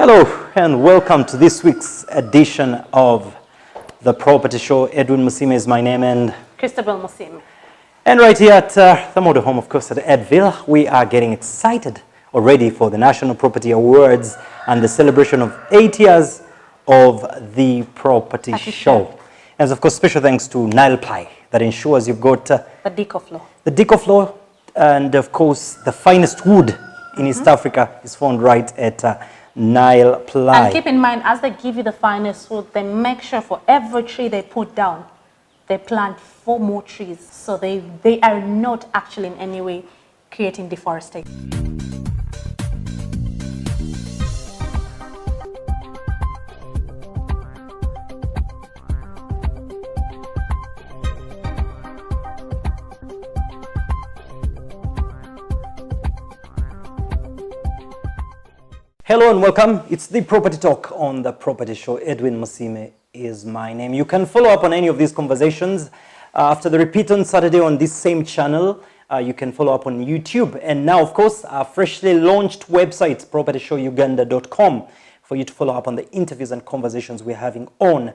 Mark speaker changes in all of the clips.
Speaker 1: Hello and welcome to this week's edition of The Property Show. Edwin Musime is my name and
Speaker 2: Christabel Musime.
Speaker 1: And right here at the Motor Home, of course, at Edville, we are getting excited already for the National Property Awards and the celebration of 8 years of The Property Show. And of course, special thanks to Nile Ply that ensures you've got
Speaker 2: the Deco floor.
Speaker 1: The Deco floor, and of course, the finest wood in East Africa is found right at Nile Ply.
Speaker 2: And keep in mind, as they give you the finest wood, they make sure for every tree they put down, they plant 4 more trees. So they are not actually in any way creating deforestation.
Speaker 1: Hello and welcome. It's the Property Talk on The Property Show. Edwin Musime is my name. You can follow up on any of these conversations after the repeat on Saturday on this same channel. You can follow up on YouTube. And now, of course, our freshly launched website, propertyshowuganda.com, for you to follow up on the interviews and conversations we're having on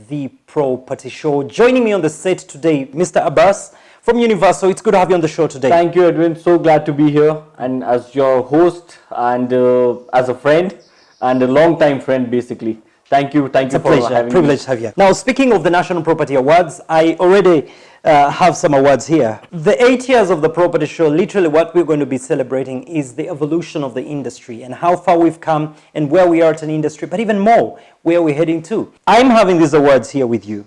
Speaker 1: The Property Show. Joining me on the set today, Mr. Abbas from Universal. It's good to have you on the show today.
Speaker 3: Thank you, Edwin. So glad to be here, and as your host and as a friend and a long-time friend, basically. Thank you for having me.
Speaker 1: Privilege to have you. Now, speaking of the National Property Awards, I already have some awards here. The 8 years of the Property Show, literally what we're going to be celebrating is the evolution of the industry and how far we've come and where we are at an industry, but even more, where we're heading to. I'm having these awards here with you.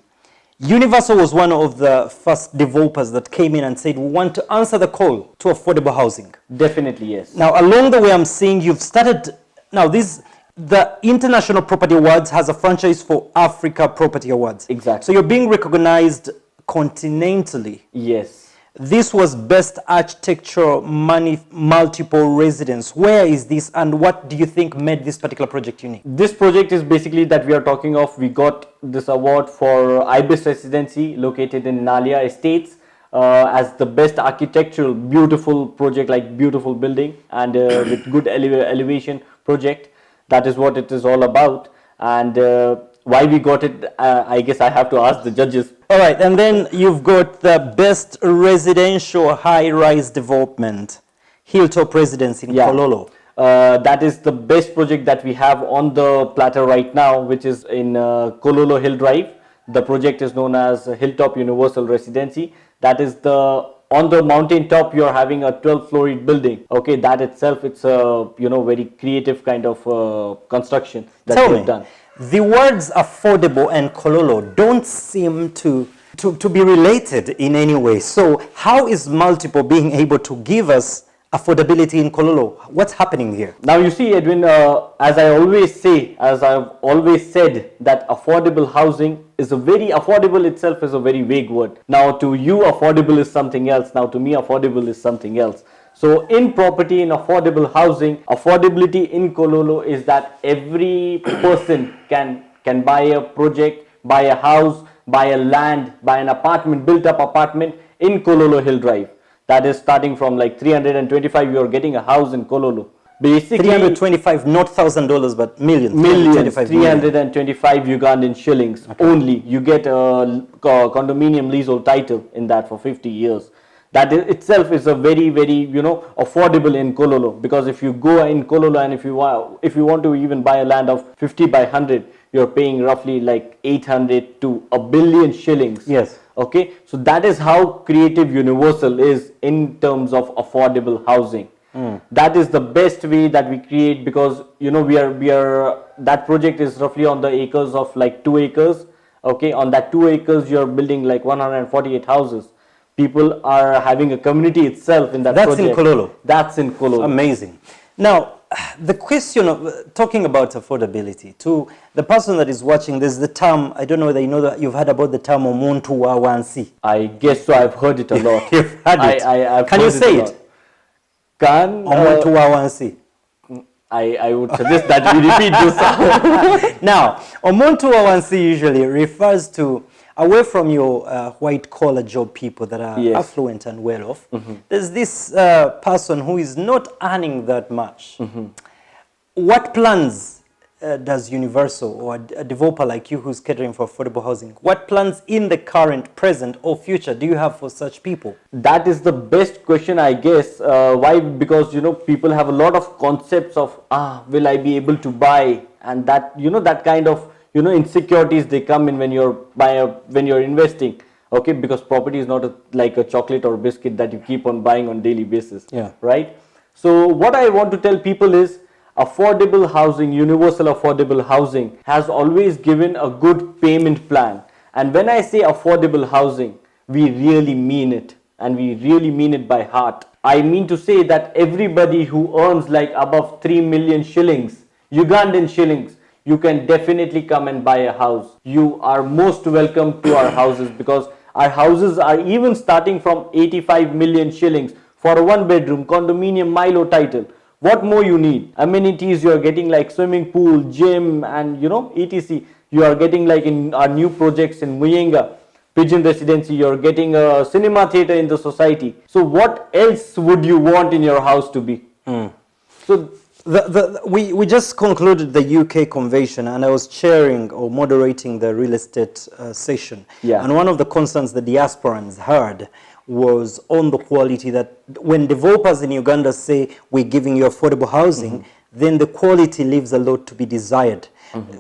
Speaker 1: Universal was one of the first developers that came in and said, we want to answer the call to affordable housing.
Speaker 3: Definitely, yes.
Speaker 1: Now, along the way, I'm seeing you've started, now the International Property Awards has a franchise for Africa Property Awards.
Speaker 3: Exactly.
Speaker 1: So you're being recognized continentally.
Speaker 3: Yes.
Speaker 1: This was Best Architectural Multiple Residence. Where is this and what do you think made this particular project unique?
Speaker 3: This project is basically that we are talking of. We got this award for Ibis Residency located in Nalia Estates as the best architectural, beautiful project, like beautiful building and with good elevation project. That is what it is all about. And why we got it, I guess I have to ask the judges.
Speaker 1: All right, and then you've got the Best Residential High-Rise Development, Hilltop Residence in Kololo.
Speaker 3: That is the best project that we have on the platter right now, which is in Kololo Hill Drive. The project is known as Hilltop Universal Residency. That is on the mountain top, you're having a 12-storied building. Okay, that itself, it's a very creative kind of construction that we've done.
Speaker 1: The words affordable and Kololo don't seem to be related in any way. So how is Multiple being able to give us affordability in Kololo? What's happening here?
Speaker 3: Now you see, Edwin, as I've always said, that affordable housing is affordable itself is a very vague word. Now to you, affordable is something else. Now to me, affordable is something else. So in property, in affordable housing, affordability in Kololo is that every person can buy a project, buy a house, buy a land, buy an apartment, built up apartment in Kololo Hill Drive. That is starting from like 325, you are getting a house in Kololo. Basically
Speaker 1: 325, not $1,000, but millions.
Speaker 3: 325 Ugandan shillings only. You get a condominium leasehold title in that for 50 years. That itself is a very, very, affordable in Kololo, because if you go in Kololo and if you want to even buy a land of 50 by 100, you're paying roughly like 800 to $1 billion shillings.
Speaker 1: Yes.
Speaker 3: Okay. So that is how creative Universal is in terms of affordable housing. That is the best way that we create, because that project is roughly on the acres of like 2 acres. Okay. On that 2 acres, you're building like 148 houses. People are having a community itself in that project.
Speaker 1: That's in Kololo.
Speaker 3: That's in Kololo.
Speaker 1: Amazing. Now, the question of talking about affordability, to the person that is watching, there's the term, I don't know whether you know that you've heard about the term Omuntu wa wansi.
Speaker 3: I guess so. I've heard it a lot.
Speaker 1: You've heard it. Can you say it? Omuntu wa wansi.
Speaker 3: I would suggest that we repeat this.
Speaker 1: Now, Omuntu wa wansi usually refers to away from your white-collar job people that are affluent and well-off, there's this person who is not earning that much. What plans does Universal or a developer like you who's catering for affordable housing, what plans in the current, present or future do you have for such people?
Speaker 3: That is the best question, I guess. Why? Because people have a lot of concepts of will I be able to buy, and that that kind of insecurities they come in when you're when you're investing. Okay, because property is not like a chocolate or biscuit that you keep on buying on daily basis.
Speaker 1: Yeah.
Speaker 3: Right. So what I want to tell people is, affordable housing, universal affordable housing has always given a good payment plan. And when I say affordable housing, we really mean it, and we really mean it by heart. I mean to say that everybody who earns like above 3 million shillings, Ugandan shillings, you can definitely come and buy a house. You are most welcome to our houses, because our houses are even starting from 85 million shillings for a 1-bedroom condominium Milo title. What more you need? Amenities you are getting like swimming pool, gym, and etc. You are getting like in our new projects in Muyenga, Pigeon Residency, you are getting a cinema theater in the society. So what else would you want in your house to be? So
Speaker 1: we just concluded the UK convention, and I was chairing or moderating the real estate session.
Speaker 3: Yeah.
Speaker 1: And one of the concerns the diasporans heard was on the quality, that when developers in Uganda say we're giving you affordable housing, then the quality leaves a lot to be desired.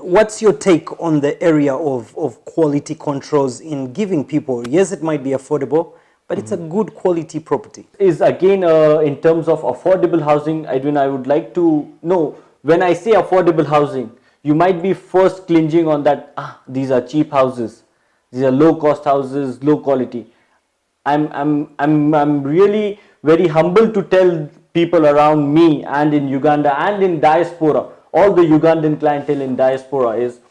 Speaker 1: What's your take on the area of quality controls in giving people, yes, it might be affordable, but it's a good quality property?
Speaker 3: Is again in terms of affordable housing, Edwin, I would like to know, when I say affordable housing, you might be first clinging on that, these are cheap houses, these are low cost houses, low quality. I'm really very humble to tell people around me and in Uganda and in diaspora, all the Ugandan clientele in diaspora, is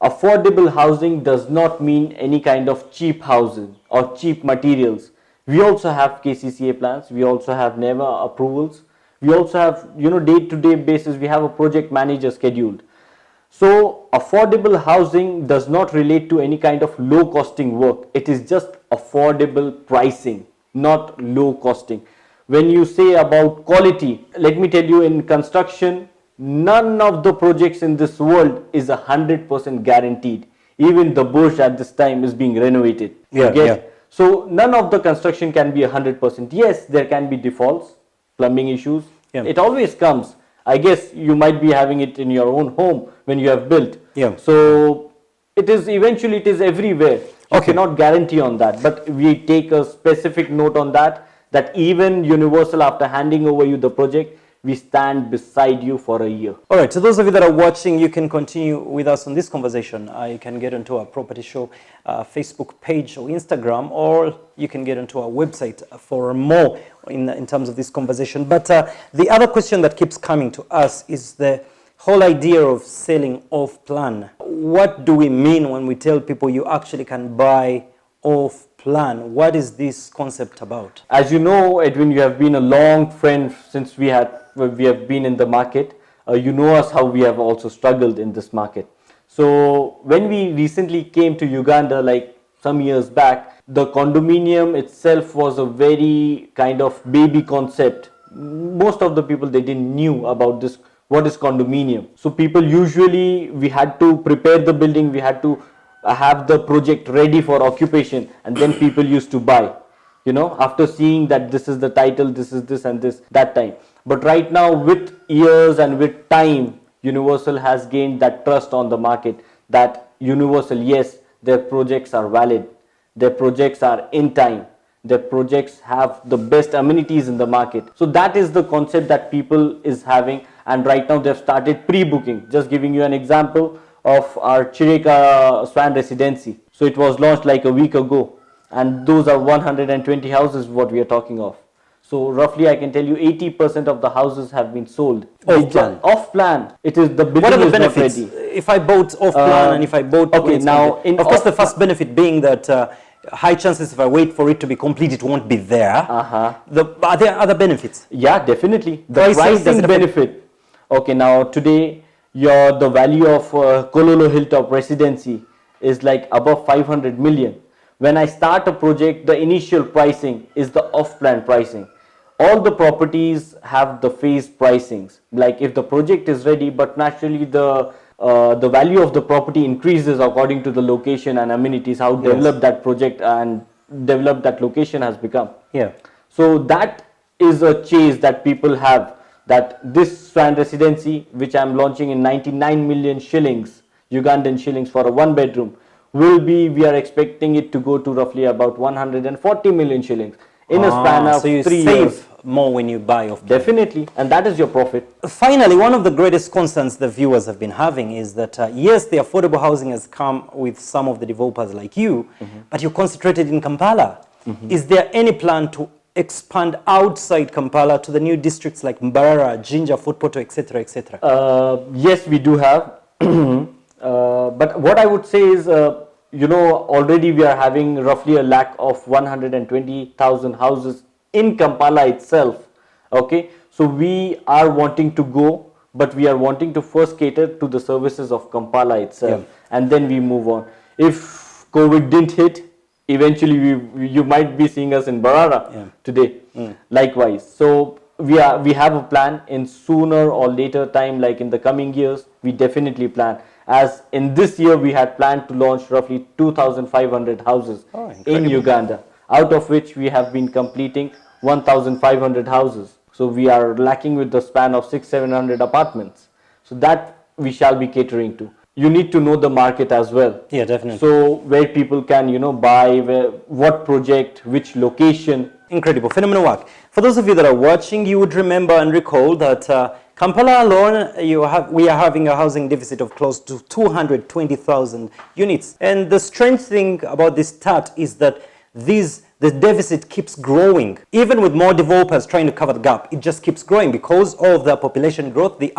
Speaker 3: affordable housing does not mean any kind of cheap housing or cheap materials. We also have KCCA plans, we also have NEVA approvals, we also have day-to-day basis, we have a project manager scheduled. So affordable housing does not relate to any kind of low costing work. It is just affordable pricing, not low costing. When you say about quality, let me tell you, in construction, none of the projects in this world is 100% guaranteed. Even the Burj at this time is being renovated. So none of the construction can be 100%. Yes, there can be defaults, plumbing issues. It always comes. I guess you might be having it in your own home when you have built. So it is eventually, it is everywhere. You cannot guarantee on that, but we take a specific note on that even Universal, after handing over you the project, we stand beside you for a year.
Speaker 1: All right, so those of you that are watching, you can continue with us on this conversation. You can get onto our Property Show Facebook page or Instagram, or you can get onto our website for more in terms of this conversation. But the other question that keeps coming to us is the whole idea of selling off plan. What do we mean when we tell people you actually can buy off plan? What is this concept about?
Speaker 3: As you know, Edwin, you have been a long friend since we have been in the market. You know us, how we have also struggled in this market. So when we recently came to Uganda, like some years back, the condominium itself was a very kind of baby concept. Most of the people, they didn't knew about this, what is condominium. So people usually, we had to prepare the building, we had to have the project ready for occupation, and then people used to buy, after seeing that this is the title, this is this and this, that time. But right now, with years and with time, Universal has gained that trust on the market, that Universal, yes, their projects are valid, their projects are in time, their projects have the best amenities in the market. So that is the concept that people is having, and right now they've started pre-booking. Just giving you an example of our Chireka Swan Residency. So it was launched like a week ago, and those are 120 houses what we are talking of. So roughly I can tell you 80% of the houses have been sold.
Speaker 1: Off plan.
Speaker 3: Off plan. It is the building.
Speaker 1: What are the
Speaker 3: is
Speaker 1: benefits?
Speaker 3: not ready.
Speaker 1: If I bought off plan and if I bought...
Speaker 3: Okay, now...
Speaker 1: of course, the first benefit being that high chances if I wait for it to be complete, it won't be there. Are there other benefits?
Speaker 3: Yeah, definitely.
Speaker 1: The
Speaker 3: pricing benefit. Okay, now today, the value of Kololo Hilltop Residency is like above 500 million. When I start a project, the initial pricing is the off-plan pricing. all the properties have the phased pricings. Like if the project is ready, but naturally the value of the property increases according to the location and amenities, how developed that project and developed that location has become.
Speaker 1: Yeah.
Speaker 3: So that is a chase that people have, that this Strand residency, which I'm launching in 99 million shillings, Ugandan shillings for a 1 bedroom, will be, we are expecting it to go to roughly about 140 million shillings in a span of
Speaker 1: so you
Speaker 3: 3
Speaker 1: save
Speaker 3: years.
Speaker 1: more when you buy off.
Speaker 3: Definitely, and that is your profit.
Speaker 1: Finally, one of the greatest concerns the viewers have been having is that, yes, the affordable housing has come with some of the developers like you, but you're concentrated in Kampala. Is there any plan to expand outside Kampala to the new districts like Mbarara, Jinja, Fort Portal, etc., etc.?
Speaker 3: Yes, we do have. But what I would say is, already we are having roughly a lack of 120,000 houses in Kampala itself. Okay, so we are wanting to go, but we are wanting to first cater to the services of Kampala itself, and then we move on. If COVID didn't hit, eventually you might be seeing us in Mbarara today. Likewise, so we have a plan in sooner or later time, like in the coming years, we definitely plan. As in this year, we had planned to launch roughly 2,500 houses in Uganda, out of which we have been completing 1,500 houses. So we are lacking with the span of 600-700 apartments. So that we shall be catering to. You need to know the market as well.
Speaker 1: Yeah, definitely.
Speaker 3: So where people can, buy, what project, which location.
Speaker 1: Incredible, phenomenal work. For those of you that are watching, you would remember and recall that Kampala alone, we are having a housing deficit of close to 220,000 units. And the strange thing about this stat is that the deficit keeps growing. Even with more developers trying to cover the gap, it just keeps growing because of the population growth, the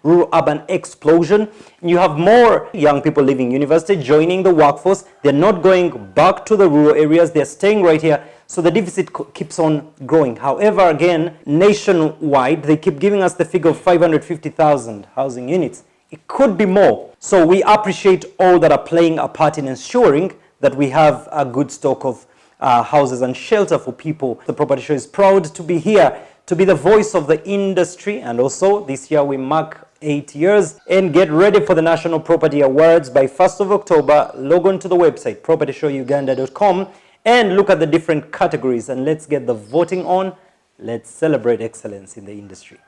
Speaker 1: rural-urban explosion. You have more young people leaving university, joining the workforce. They're not going back to the rural areas. They're staying right here. So the deficit keeps on growing. However, again, nationwide, they keep giving us the figure of 550,000 housing units. It could be more. So we appreciate all that are playing a part in ensuring that we have a good stock of houses and shelter for people. The Property Show is proud to be here, to be the voice of the industry. And also, this year we mark 8 years. And get ready for the National Property Awards by 1st of October. Log on to the website, propertyshowuganda.com, and look at the different categories. And let's get the voting on. Let's celebrate excellence in the industry.